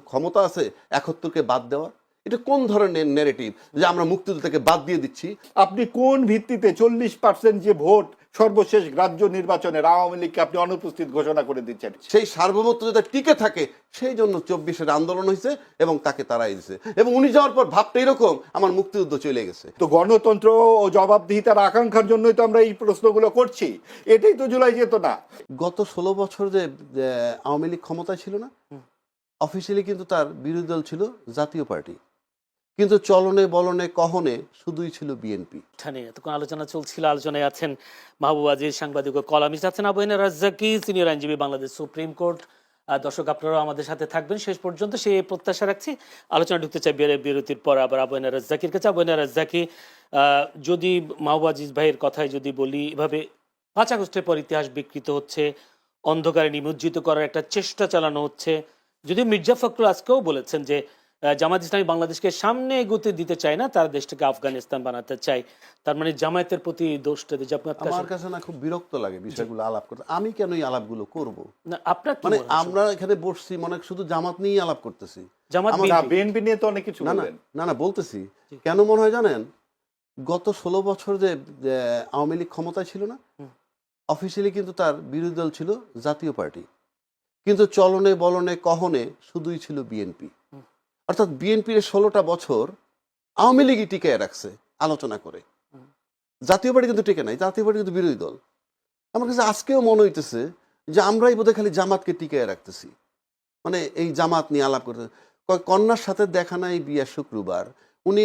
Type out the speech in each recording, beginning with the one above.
ক্ষমতা আছে ৭১কে বাদ দেওয়া? এটা কোন ধরনের ন্যারেটিভ যে আমরা মুক্তিযুদ্ধ থেকে বাদ দিয়ে দিচ্ছি? আপনি কোন ভিত্তিতে 40% যে ভোট সর্বশেষ গ্রাহ্য নির্বাচনের আওয়ামী লীগকে আপনি অনুপস্থিত ঘোষণা করে দিচ্ছেন? সেই সার্বভৌমত্ব যাতে টিকে থাকে সেই জন্য ২৪-এর আন্দোলন হয়েছে এবং তাকে তাড়াই দিয়েছে। এবং উনি যাওয়ার পর ভাবটা এরকম আমার মুক্তিযুদ্ধ চলে গেছে। তো গণতন্ত্র ও জবাবদিহিতার আকাঙ্ক্ষার জন্যই তো আমরা এই প্রশ্নগুলো করছি। এটাই তো জুলাই চেতনা। গত ১৬ বছর যে আওয়ামী লীগ ক্ষমতায় ছিল না, অফিসিয়ালি কিন্তু তার বিরোধী দল ছিল জাতীয় পার্টি, কিন্তু চলনে বলনে কহনে শুধুই ছিল বিএনপি। এতক্ষণ আলোচনা চলছিল, আলোচনায় আছেন মাহবুব আজিজ, সাংবাদিক ও কলামিস্ট, আছেন আবু হেনা রাজ্জাকী, সিনিয়র আইনজীবী, বাংলাদেশ সুপ্রিম কোর্ট। দর্শক আপনারাও আমাদের সাথে থাকবেন শেষ পর্যন্ত, সেই প্রত্যাশা রাখছি। আলোচনা ঢুকতে চাই বিরতির পর আবার আবু হেনা রাজ্জাকীর কাছে। আবু হেনা রাজ্জাকী, যদি মাহবুব আজিজ ভাইয়ের কথায় যদি বলি, এভাবে ৫ আগস্টের পর ইতিহাস বিকৃত হচ্ছে, অন্ধকারে নিমজ্জিত করার একটা চেষ্টা চালানো হচ্ছে। যদিও মির্জা ফখরুল আজকেও বলেছেন যে জামায়াত ইসলামী বাংলাদেশকে সামনে এগোতে দিতে চায় না, তারা দেশটাকে আফগানিস্তান বানাতে চায়। তার মানে জামায়াতের প্রতি দোষটা দিচ্ছে। আমার কাছে না খুব বিরক্ত লাগে বিষয়গুলো আলাপ করতে। আমি কেন এই আলাপগুলো করব? না, আপনার মানে আমরা এখানে বসছি মনে শুধু জামাত নিয়েই আলাপ করতেছি। বিএনপি নিয়ে তো অনেক কিছু বলবেন। না বলতেছি কেন মনে হয় জানেন, গত ১৬ বছর যে আওয়ামী লীগ ক্ষমতায় ছিল না, অফিসিয়ালি কিন্তু তার বিরোধী দল ছিল জাতীয় পার্টি, কিন্তু চলনে বলনে কহনে শুধুই ছিল বিএনপি। অর্থাৎ বিএনপির ১৬টা বছর আওয়ামী লীগই টিকায় রাখছে আলোচনা করে, জাতীয় পার্টি কিন্তু টিকে নাই। জাতীয় পার্টি কিন্তু বিরোধী দল। আমার কাছে আজকেও মনে হইতেছে যে আমরাই বোধহয় খালি জামাতকে টিকায় রাখতেছি, মানে এই জামাত নিয়ে আলাপ করতে। কন্যার সাথে দেখা নাই বিয়া শুক্রবার, উনি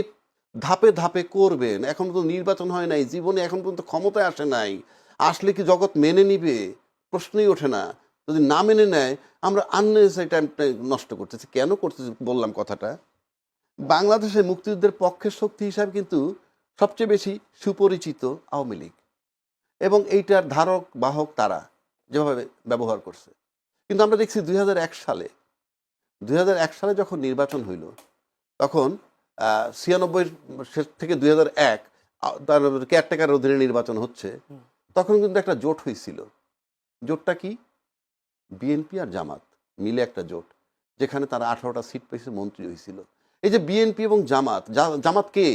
ধাপে ধাপে করবেন। এখন তো নির্বাচন হয় নাই, জীবনে এখন পর্যন্ত ক্ষমতায় আসে নাই, আসলে কি জগৎ মেনে নিবে? প্রশ্নই ওঠে না। যদি না মেনে নেয়, আমরা আননেসেসারি টাইমটা নষ্ট করতেছি। কেন করতেছি বললাম কথাটা, বাংলাদেশে মুক্তিযুদ্ধের পক্ষের শক্তি হিসাবে কিন্তু সবচেয়ে বেশি সুপরিচিত আওয়ামী লীগ, এবং এইটার ধারক বাহক তারা যেভাবে ব্যবহার করছে। কিন্তু আমরা দেখছি ২০০১ সালে যখন নির্বাচন হইল, তখন ৯৬ থেকে ২০০১ তার কেয়ারটেকার অধীনে নির্বাচন হচ্ছে, তখন কিন্তু একটা জোট হয়েছিল। জোটটা কি? বিএনপি আর জামাত মিলে একটা জোট, যেখানে তারা ১৮টা সিট পেয়েছে, মন্ত্রী হয়েছিল। এই যে বিএনপি এবং জামাত কে?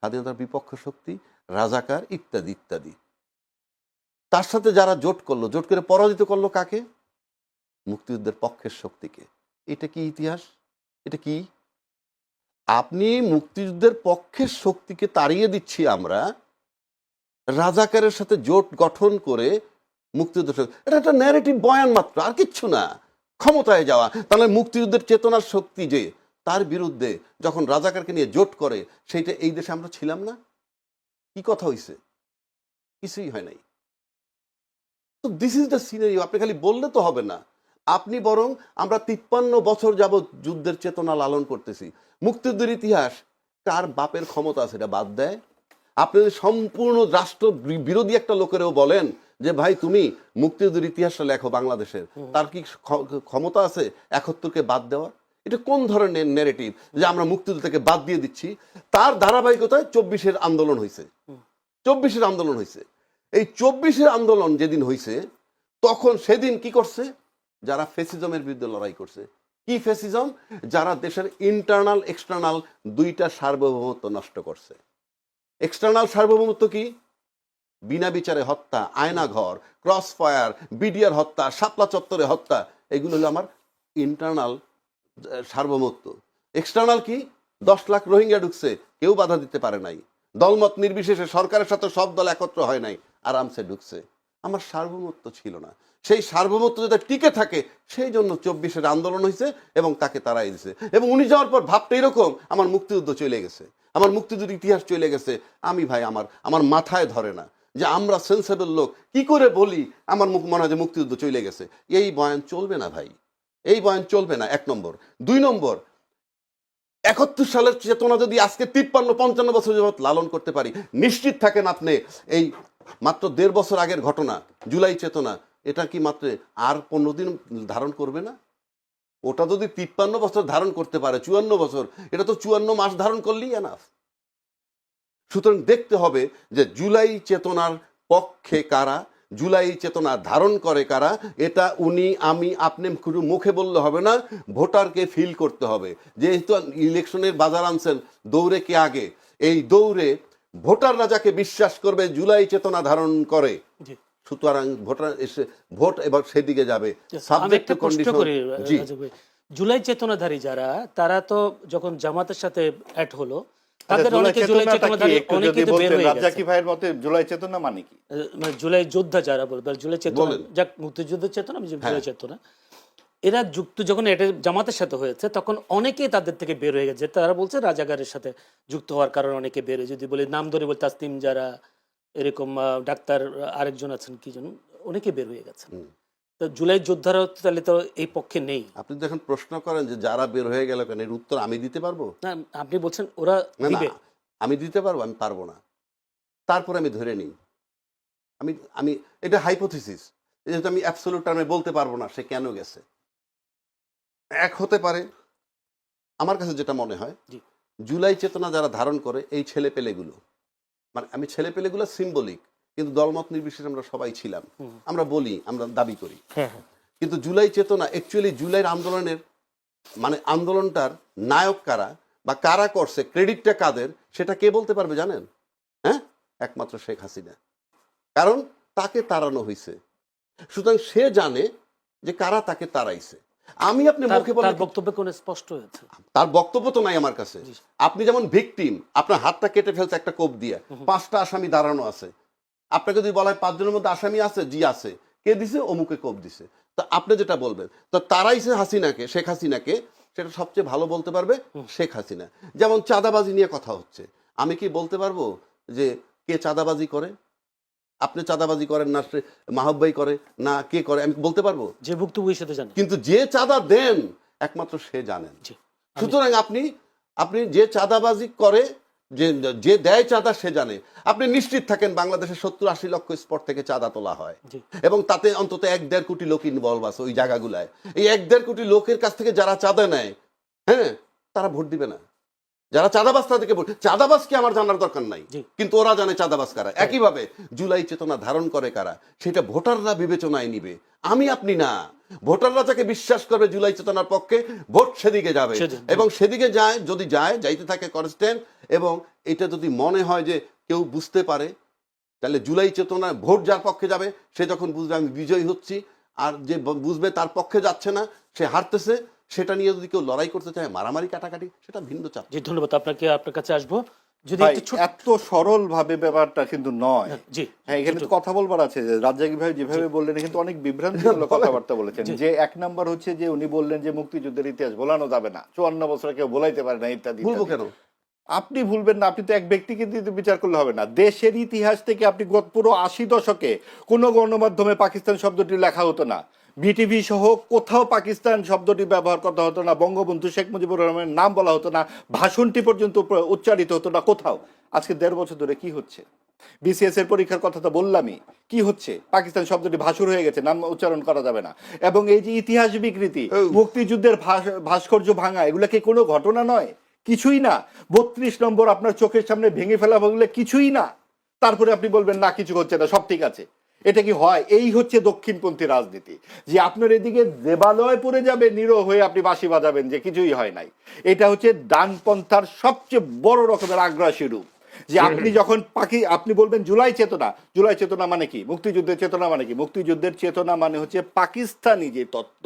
স্বাধীনতার বিপক্ষ শক্তি, রাজাকার, ইত্যাদি ইত্যাদি। তার সাথে যারা জোট করলো, জোট করে পরাজিত করলো কাকে? মুক্তিযুদ্ধের পক্ষের শক্তিকে। এটা কি ইতিহাস? এটা কি? আপনি মুক্তিযুদ্ধের পক্ষের শক্তিকে তাড়িয়ে দিচ্ছি আমরা, রাজাকারের সাথে জোট গঠন করে মুক্তিযুদ্ধ, এটা একটা ন্যারেটিভ বয়ান মাত্র, আর কিচ্ছু না। ক্ষমতায় যাওয়া, তাহলে মুক্তিযুদ্ধের চেতনার শক্তি যে তার বিরুদ্ধে যখন রাজাকারকে নিয়ে জোট করে, সেইটা এই দেশে আমরা ছিলাম না? কি কথা হইছে? কিছুই হয় নাই। তো দিস ইজ দ্য সিনারিও। আপনি খালি বললে তো হবে না, আপনি বরং আমরা ৫৩ বছর যাবৎ যুদ্ধের চেতনা লালন করতেছি। মুক্তিযুদ্ধের ইতিহাস কার বাপের ক্ষমতা আছে এটা বাদ দেয়। আপনি যদি সম্পূর্ণ রাষ্ট্র বিরোধী একটা লোকেরও বলেন যে ভাই তুমি মুক্তিযুদ্ধের ইতিহাসটা লেখো বাংলাদেশের, তার কি ক্ষমতা আছে ৭১কে বাদ দেওয়া? এটা কোন ধরনের ন্যারেটিভ যে আমরা মুক্তিযুদ্ধ থেকে বাদ দিয়ে দিচ্ছি? তার ধারাবাহিকতায় ২৪-এর আন্দোলন হয়েছে। ২৪-এর আন্দোলন হয়েছে। এই ২৪-এর আন্দোলন যেদিন হয়েছে, তখন সেদিন কি করছে? যারা ফ্যাসিজমের বিরুদ্ধে লড়াই করছে। কি ফ্যাসিজম? যারা দেশের ইন্টারনাল এক্সটার্নাল দুইটা সার্বভৌমত্ব নষ্ট করছে। এক্সটার্নাল সার্বভৌমত্ব কি? বিনা বিচারে হত্যা, আয়নাঘর, ক্রস ফায়ার, বিডিআর হত্যা, শাপলা চত্বরে হত্যা, এগুলো হলো আমার ইন্টারনাল সার্বভৌমত্ব। এক্সটার্নাল কি? ১০ লাখ রোহিঙ্গা ঢুকছে, কেউ বাধা দিতে পারে নাই, দলমত নির্বিশেষে সরকারের সাথে সব দল একত্র হয় নাই, আরামসে ঢুকছে। আমার সার্বভৌমত্ব ছিল না। সেই সার্বভৌমত্ব যাতে টিকে থাকে সেই জন্য ২৪-এর আন্দোলন হয়েছে এবং তাকে তাড়াই দিয়েছে। এবং উনি যাওয়ার পর ভাবটা এরকম, আমার মুক্তিযুদ্ধ চলে গেছে, আমার মুক্তিযুদ্ধের ইতিহাস চলে গেছে। আমি ভাই আমার মাথায় ধরে না যে আমরা সেন্সেবল লোক কি করে বলি আমার মনে হয় যে মুক্তিযুদ্ধ চলে গেছে। এই বয়ান চলবে না ভাই, এই বয়ান চলবে না, ১ নম্বর। ২ নম্বর, ৭১ সালের চেতনা যদি আজকে ৫৩-৫৫ বছর যাবত লালন করতে পারি, নিশ্চিত থাকেন আপনি এই মাত্র ১.৫ বছর আগের ঘটনা জুলাই চেতনা, এটা কি মাত্র আর ১৫ দিন ধারণ করবে না? ওটা যদি ৫৩ বছর ধারণ করতে পারে, ৫৪ বছর, এটা তো ৫৪ মাস ধারণ করলেই এনাফ। সুতরাং দেখতে হবে যে জুলাই চেতনার পক্ষে কারা, জুলাই চেতনা ধারণ করে কারা, এটা উনি আমি আপনি শুধু মুখে বললে হবে না, ভোটারকে ফিল করতে হবে। যেহেতু ইলেকশনের বাজার আনছেন, দৌড়ে কে আগে, এই দৌড়ে ভোটাররা যাকে বিশ্বাস করবে জুলাই চেতনা ধারণ করে, জি। সুতরাং ভোটার এসে ভোট এবার সেদিকে যাবে। আমি সাবজেক্ট একটা টু প্রশ্ন কন্ডিশন। করি জি, রাজু ভাই, জুলাই চেতনাধারী যারা, তারা তো যখন জামাতের সাথে অ্যাড হলো, তাদের জুলাই অনেকে জুলাই চেতনাটা কি চেতনাধারী একটু অনেকে যদি তো বের বলতেন, হয়ে রাজ্জাকি গেছে। ভাইয়ের মতে জুলাই চেতনা মানে কি? মানে জুলাই যোদ্ধা যারা বলবে, জুলাই চেতনা, বলেন। যাক মুক্তিযুদ্ধের চেতনা, আমি জুলাই হ্যাঁ। চেতনা, এরা যুক্ত যখন এটা জামাতের সাথে হয়েছে, তখন অনেকেই তাদের থেকে বের হয়ে গেছে। তারা বলছে রাজাকারের সাথে যুক্ত হওয়ার কারণে অনেকে বের হয়ে, যদি বলি নাম ধরে বলি, তাসলিম যারা, এরকম ডাক্তার আরেকজন আছেন কি যেন, অনেকে বের হয়ে গেছে। তো জুলাই যোদ্ধারা তাহলে তো এই পক্ষে নেই। আপনি যখন প্রশ্ন করেন যে যারা বের হয়ে গেল কেন, এর উত্তর আমি দিতে পারবো না, আপনি বলছেন ওরা না? না, দিবে। আমি দিতে পারবো? আমি পারবো না। তারপরে আমি ধরে নিই, আমি আমি এটা হাইপোথিসিস, যেহেতু আমি অ্যাবসলিউট টার্মে বলতে পারবো না সে কেন গেছে। এক হতে পারে, আমার কাছে যেটা মনে হয়, জি। জুলাই চেতনা যারা ধারণ করে এই ছেলেপেলেগুলো, মানে আমি ছেলেপেলেগুলো সিম্বলিক, কিন্তু দলমত নির্বিশেষে আমরা সবাই ছিলাম, আমরা বলি, আমরা দাবি করি। হ্যাঁ, হ্যাঁ। কিন্তু জুলাই চেতনা অ্যাকচুয়ালি জুলাইয়ের আন্দোলনের মানে আন্দোলনটার নায়ক কারা বা কারা করছে, ক্রেডিটটা কাদের, সেটা কে বলতে পারবে জানেন? হ্যাঁ, একমাত্র শেখ হাসিনা। কারণ তাকে তাড়ানো হয়েছে, সুতরাং সে জানে যে কারা তাকে তাড়াইছে। আমি আপনি মুখে বলে, তার বক্তব্যে কোন স্পষ্ট হয়েছে? তার বক্তব্য তো নাই আমার কাছে। আপনি যেমন ভিকটিম, আপনার হাতটা কেটে ফেলছে একটা কোপ দিয়ে, 5টা আসামি দাঁড়ানো আছে, আপনাকে যদি বলা হয় 5 জনের মধ্যে আসামি আছে, জি আছে, কে দিছে? অমুকে কোপ দিছে। তো আপনি যেটা বলবেন, তো তারাইছে হাসিনাকে, শেখ হাসিনাকে, সেটা সবচেয়ে ভালো বলতে পারবে শেখ হাসিনা। যেমন চাঁদাবাজি নিয়ে কথা হচ্ছে, আমি কি বলতে পারবো যে কে চাঁদাবাজি করে? আপনি চাঁদাবাজি করেন না, মাহবুব ভাই করে না, কে করে আমি বলতে পারবো? যে বক্তব্য সাথে জানেন। কিন্তু যে চাঁদা দেন একমাত্র সে জানেন। জি। সুতরাং আপনি আপনি যে চাঁদাবাজি করে, যে যে দেয় চাঁদা সে জানে। আপনি নিশ্চিত থাকেন বাংলাদেশে 70-80 লক্ষ স্পট থেকে চাঁদা তোলা হয়, জি। এবং তাতে অন্তত 1-1.5 কোটি লোক ইনভলভ আছে ওই জায়গাগুলায়। এই 1-1.5 কোটি লোকের কাছ থেকে যারা চাঁদা নেয়, হ্যাঁ, তারা ভোট দিবে না। যারা চাঁদাবাজ তাদেরকে ভোট, চাঁদাবাজকে আমার জানার দরকার নাই, জি। কিন্তু ওরা জানে চাঁদাবাজ কারা। একইভাবে জুলাই চেতনা ধারণ করে কারা, সেটা ভোটাররা বিবেচনায় নিবে, আমি আপনি না। ভোটাররা যাকে বিশ্বাস করবে জুলাই চেতনার পক্ষে, ভোট সেদিকে যাবে। এবং সেদিকে যায়, যদি যাইতে থাকে কনস্ট্যান্ট, এবং এটা যদি মনে হয় যে কেউ বুঝতে পারে, তাহলে জুলাই চেতনা ভোট যার পক্ষে যাবে, সে যখন বুঝবে আমি বিজয়ী হচ্ছি, আর যে বুঝবে তার পক্ষে যাচ্ছে না, সে হারতেছে, সেটা নিয়ে যদি কেউ লড়াই করতে চায়, মারামারি কাটাকাটি, সেটা ভিন্ন চাপ। জি, ধন্যবাদ আপনাকে। আপনার কাছে আসবো, যদি ভাই, একটু ছোট। এত সরল ভাবে ব্যাপারটা কিন্তু নয়। জি। হ্যাঁ, এখানে তো কথা বলবার আছে যে রাজ্জাকি ভাই যেভাবে বললেন, কিন্তু অনেক বিভ্রান্তিমূলক কথাবার্তা বলেছেন। যে এক নাম্বার হচ্ছে যে উনি বললেন যে মুক্তিযুদ্ধের ইতিহাস ভোলানো যাবে না, 54 বছর কেউ ভোলাইতে পারে না, ইত্যাদি। বলবো কেন? আপনি ভুলবেন না, আপনি তো এক ব্যক্তিকে দিয়ে বিচার করলে হবে না। দেশের ইতিহাস থেকে আপনি পুরো 80 দশকে কোনো গণমাধ্যমে পাকিস্তান শব্দটি লেখা হতো না, বিটিভি সহ কোথাও পাকিস্তান শব্দটি ব্যবহার করা হতো না, বঙ্গবন্ধু শেখ মুজিবুর রহমানের নাম বলা হতো না, ভাষণটি পর্যন্ত উচ্চারিত হতো না কোথাও। আজকে 1.5 বছর ধরে কি হচ্ছে? বিসিএস এর পরীক্ষার কথা তো বললামই, কি হচ্ছে? পাকিস্তান শব্দটি ভাসুর হয়ে গেছে, নাম উচ্চারণ করা যাবে না। এবং এই যে ইতিহাস বিকৃতি, মুক্তিযুদ্ধের ভাস্কর্য ভাঙা, এগুলা কি কোনো ঘটনা নয়? কিছুই না। 32 নম্বর আপনার চোখের সামনে ভেঙে ফেলা বলে কিছুই না, তারপরে আপনি বলবেন না কিছু হচ্ছে না, সব ঠিক আছে। এটা কি হয়? এই হচ্ছে দক্ষিণপন্থী রাজনীতি, যে আপনার এদিকে দেবালয় পড়ে যাবে, নিরহ হয়ে আপনি বাঁশি বাজাবেন যে কিছুই হয় নাই। এটা হচ্ছে ডানপন্থার সবচেয়ে বড় রকমের আগ্রাসী রূপ। যে আপনি যখন আপনি বলবেন জুলাই চেতনা, জুলাই চেতনা মানে কি? মুক্তিযুদ্ধের চেতনা মানে কি? মুক্তিযুদ্ধের চেতনা মানে হচ্ছে পাকিস্তানি যে তত্ত্ব,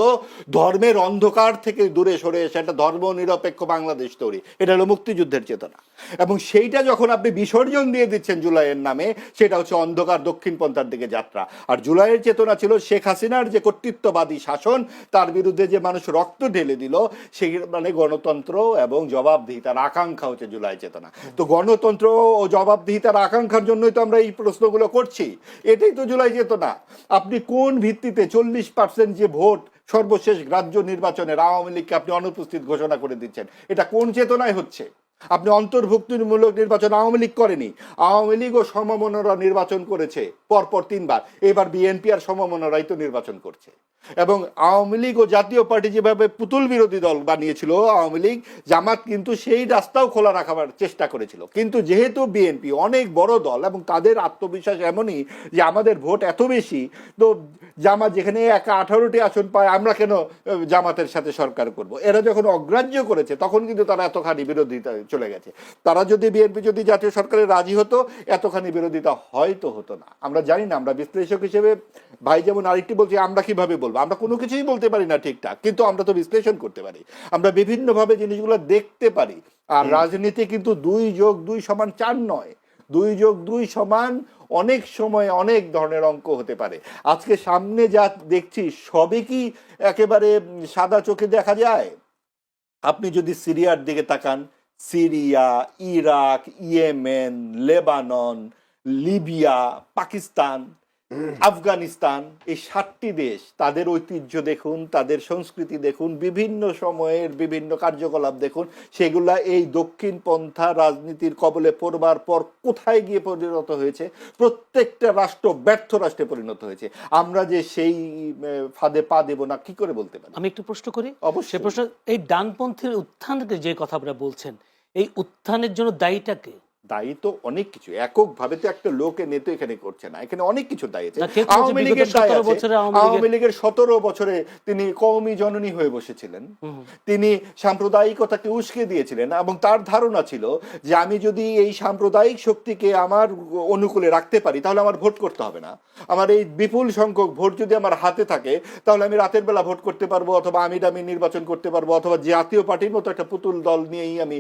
ধর্মের অন্ধকার থেকে দূরে সরে এসে একটা ধর্ম নিরপেক্ষ বাংলাদেশ তৈরি, এটা হলো মুক্তিযুদ্ধের চেতনা। এবং সেইটা যখন আপনি বিসর্জন দিয়ে দিচ্ছেন জুলাইয়ের নামে, সেটা হচ্ছে অন্ধকার দক্ষিণপন্থার দিকে যাত্রা। আর জুলাইয়ের চেতনা ছিল শেখ হাসিনার যে কর্তৃত্ববাদী শাসন, তার বিরুদ্ধে যে মানুষ রক্ত ঢেলে দিল, সেই মানে গণতন্ত্র এবং জবাবদিহিতার আকাঙ্ক্ষা হচ্ছে জুলাই চেতনা। তো গণতন্ত্র ও জবাবদিহিতার আকাঙ্ক্ষার জন্যই তো আমরা এই প্রশ্নগুলো করছি, এটাই তো জুলাই চেতনা। আপনি কোন ভিত্তিতে 40% যে ভোট সর্বশেষ গ্রাহ্য নির্বাচনের আওয়ামী লীগকে আপনি অনুপস্থিত ঘোষণা করে দিচ্ছেন? এটা কোন চেতনায় হচ্ছে? আপনি অন্তর্ভুক্তিমূলক নির্বাচন আওয়ামী লীগ করেনি, আওয়ামী লীগ ও সমমনরা নির্বাচন করেছে পরপর 3 বার। এবার বিএনপি আর সমমনরাই তো নির্বাচন করছে। এবং আওয়ামী লীগ ও জাতীয় পার্টি যেভাবে পুতুল বিরোধী দল বানিয়েছিল আওয়ামী লীগ, জামাত কিন্তু সেই রাস্তাও খোলা রাখার চেষ্টা করেছিল। কিন্তু যেহেতু বিএনপি অনেক বড় দল এবং তাদের আত্মবিশ্বাস এমনই যে আমাদের ভোট এত বেশি, তো জামাত যেখানে একা 18টি আসন পায়, আমরা কেন জামাতের সাথে সরকার করব। এরা যখন অগ্রাহ্য করেছে তখন কিন্তু তারা এতখানি বিরোধিতা চলে গেছে। তারা যদি বিএনপি যদি জাতীয় সরকারে রাজি হতো, এতখানি বিরোধিতা হয়তো হতো না। আমরা জানি না, আমরা বিশ্লেষক হিসেবে ভাই যেমন আরেকটি বলছি, আমরা কিভাবে বলবো, আমরা কোনো কিছুই বলতে পারি না ঠিকঠাক, কিন্তু আমরা তো বিশ্লেষণ করতে পারি, আমরা বিভিন্নভাবে জিনিসগুলো দেখতে পারি। আর রাজনীতি কিন্তু 2+2=4 নয়, 2+2 অনেক সময় অনেক ধরনের অঙ্ক হতে পারে। আজকে সামনে যা দেখছি সবই কি একেবারে সাদা চোখে দেখা যায়? আপনি যদি সিরিয়ার দিকে তাকান, Syria, Iraq, Yemen, Lebanon, Libya, Pakistan, Afghanistan, এই 7টি দেশ, তাদের ঐতিহ্য দেখুন, তাদের সংস্কৃতি দেখুন, বিভিন্ন সময়ের বিভিন্ন কার্যকলাপ দেখুন, সেগুলা এই দক্ষিণপন্থা রাজনীতির কবলে পড়বার পর কোথায় গিয়ে পরিণত হয়েছে? প্রত্যেকটা রাষ্ট্র ব্যর্থ রাষ্ট্রে পরিণত হয়েছে। আমরা যে সেই ফাঁদে পা দেব না কি করে বলতে পারি? আমি একটু প্রশ্ন করি। অবশ্যই। প্রশ্ন, এই ডানপন্থীর উত্থানকে যে কথা আপনারা বলছেন, এই উত্থানের জন্য দায়ীটাকে? দায়ী তো অনেক কিছু, এককভাবে তো একটা লোক এনে তো এখানে করছে না, এখানে অনেক কিছু দায়ী আছে। না, কেউ কেউ আওয়ামী যে লীগের বিগত দায় 17 আছে। বছরে আওয়ামী আওয়ামী লীগের 17 বছরে তিনি কওমি জননী হয়ে বসেছিলেন, তিনি সাম্প্রদায়িকতাকে উস্কে দিয়েছিলেন এবং তার ধারণা ছিল যে আমি যদি এই সাম্প্রদায়িক শক্তিকে আমার অনুকূলে রাখতে পারি তাহলে আমার ভোট করতে হবে না। আমার এই বিপুল সংখ্যক ভোট যদি আমার হাতে থাকে তাহলে আমি রাতের বেলা ভোট করতে পারবো, অথবা আমি নির্বাচন করতে পারবো, অথবা জাতীয় পার্টির মতো একটা পুতুল দল নিয়েই আমি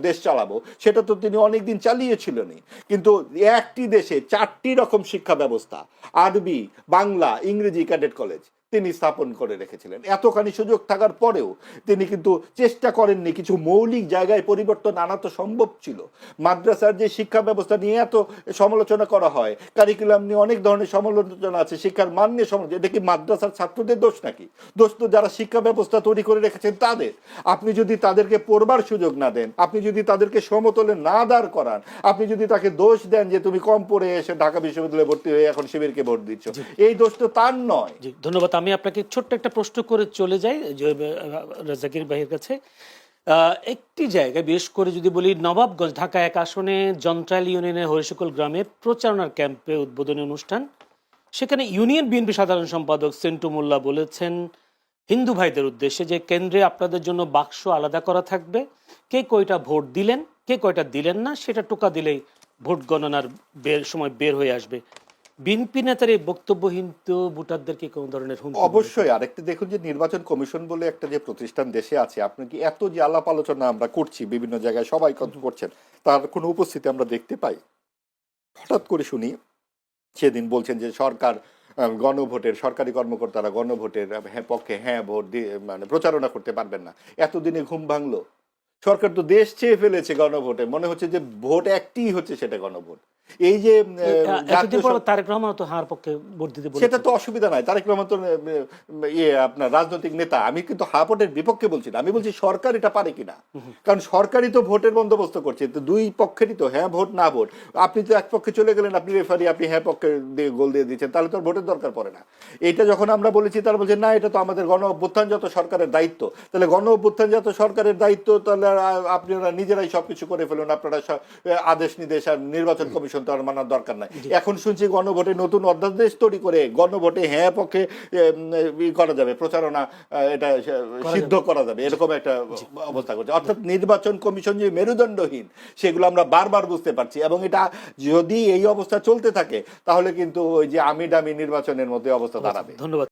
দেশ চালাবো। সেটা তো তিনি অনেকদিন চালিয়েছিলেনই। কিন্তু একটি দেশে 4টি রকম শিক্ষা ব্যবস্থা, আরবি, বাংলা, ইংরেজি, ক্যাডেট কলেজ তিনি স্থাপন করে রেখেছিলেন। এতখানি সুযোগ থাকার পরেও তিনি কিন্তু চেষ্টা করেননি কিছু মৌলিক জায়গায় পরিবর্তন আনা। তো সম্ভব ছিল। মাদ্রাসার যে শিক্ষা ব্যবস্থা নিয়ে এত সমালোচনা করা হয়, কারিকুলাম নিয়ে অনেক ধরনের সমালোচনা আছে, শিক্ষার মান নিয়ে সমালোচনা, এটা কি মাদ্রাসার ছাত্রদের দোষ নাকি? দোষ তো যারা শিক্ষা ব্যবস্থা তৈরি করে রেখেছেন তাদের। আপনি যদি তাদেরকে পড়বার সুযোগ না দেন, আপনি যদি তাদেরকে সমতলে না দাঁড় করান, আপনি যদি তাকে দোষ দেন যে তুমি কম পড়ে এসে ঢাকা বিশ্ববিদ্যালয়ে ভর্তি হয়ে এখন শিবিরকে ভোট দিচ্ছ, এই দোষ তো তার নয়। ধন্যবাদ। আমি আপনাকে ছোট্ট একটা প্রশ্ন করে চলে যাই জাকির ভাইয়ের কাছে। একটি জায়গায় বিশেষ করে যদি বলি, নবাবগঞ্জ ঢাকা 1 আসনে জন্ট্রাইল ইউনিয়নের হরিশকল গ্রামে প্রচারণার ক্যাম্পে উদ্বোধনী অনুষ্ঠান। সেখানে ইউনিয়ন বিএনপি সাধারণ সম্পাদক সেন্টু মোল্লা বলেছেন হিন্দু ভাইদের উদ্দেশ্যে যে কেন্দ্রে আপনাদের জন্য বাক্স আলাদা করা থাকবে, কে কয়টা ভোট দিলেন কে কয়টা দিলেন না সেটা টোকা দিলেই ভোট গণনার সময় বের হয়ে আসবে। বিএনপি নেতার এই বক্তব্য হিন্দু ভোটারদেরকে কোন ধরনের হুমকি? অবশ্যই। আরেকটা দেখুন যে নির্বাচন কমিশন বলে একটা যে প্রতিষ্ঠান দেশে আছে, আপনি কি এত যে আলাপ আলোচনা আমরা করছি বিভিন্ন জায়গায় সবাই করছেন, তার কোনো উপস্থিতি আমরা দেখতে পাই? হঠাৎ করে শুনি সেদিন বলছেন যে সরকার গণভোটের, সরকারি কর্মকর্তারা গণভোটের পক্ষে ভোট দিয়ে মানে প্রচারণা করতে পারবেন না। এতদিনে ঘুম ভাঙলো? সরকার তো দেশ চেয়ে ফেলেছে গণভোটে, মনে হচ্ছে যে ভোট একটি হচ্ছে, সেটা গণভোট। এই যে তারেক রহমান তো হার পক্ষে ভোট দিতে বলেছেন, সেটা তো অসুবিধা নাই। তারেক রহমান তো আপনার রাজনৈতিক নেতা। আমি কিন্তু হা ভোটের বিপক্ষে বলছি না, আমি বলছি সরকার এটা পারে কিনা। কারণ সরকারই তো ভোটের বন্দোবস্ত করছে, তো দুই পক্ষেরই তো হ্যাঁ ভোট না ভোট। আপনি তো এক পক্ষে চলে গেলেন, আপনি রেফারি, আপনি হ্যাঁ পক্ষে দিয়ে গোল দিয়ে দিচ্ছেন, তাহলে তো ভোটের দরকার পড়ে না। এটা যখন আমরা বলেছি তারা বলছে না, এটা তো আমাদের গণ অভ্যুত্থানজাত সরকারের দায়িত্ব। তাহলে গণ অভ্যুত্থানজাত সরকারের দায়িত্ব, তাহলে আপনারা নিজেরাই সবকিছু করে ফেলুন, আপনারা আদেশ নির্দেশ আর নির্বাচন কমিশন তো আর মানার দরকার নাই। এখন শুনছি গণভোটে নতুন অধ্যাদেশ তৈরি করে গণভোটে হ্যাঁ পক্ষে করা যাবে, প্রচারণা এটা সিদ্ধ করা যাবে, এরকম একটা অবস্থা করছে। অর্থাৎ নির্বাচন কমিশন যে মেরুদণ্ডহীন সেগুলো আমরা বারবার বুঝতে পারছি। এবং এটা যদি এই অবস্থা চলতে থাকে তাহলে কিন্তু ওই যে আমি ডামি নির্বাচনের মধ্যে অবস্থা দাঁড়াবে। ধন্যবাদ।